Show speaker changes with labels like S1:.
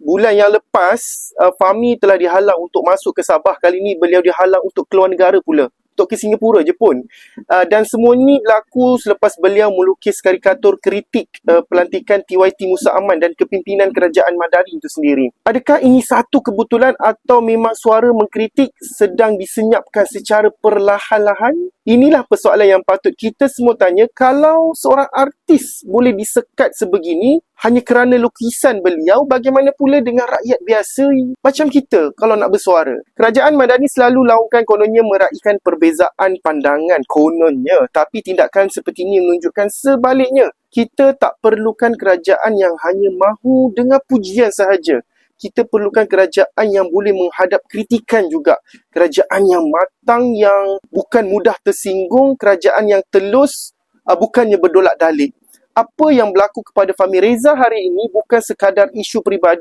S1: Bulan yang lepas, Fahmi telah dihalang untuk masuk ke Sabah. Kali ini beliau dihalang untuk keluar negara pula, untuk ke Singapura je pun. Dan semua ini berlaku selepas beliau melukis karikatur kritik pelantikan TYT Musa Aman dan kepimpinan Kerajaan Madani itu sendiri. Adakah ini satu kebetulan atau memang suara mengkritik sedang disenyapkan secara perlahan-lahan? Inilah persoalan yang patut kita semua tanya. Kalau seorang artis boleh disekat sebegini hanya kerana lukisan beliau, bagaimana pula dengan rakyat biasa macam kita kalau nak bersuara? Kerajaan Madani selalu laungkan kononnya meraihkan perbezaan pandangan, kononnya. Tapi tindakan seperti ini menunjukkan sebaliknya. Kita tak perlukan kerajaan yang hanya mahu dengar pujian sahaja. Kita perlukan kerajaan yang boleh menghadap kritikan juga. Kerajaan yang matang, yang bukan mudah tersinggung. Kerajaan yang telus, bukannya berdolak-dalik. Apa yang berlaku kepada Fahmi Reza hari ini bukan sekadar isu peribadi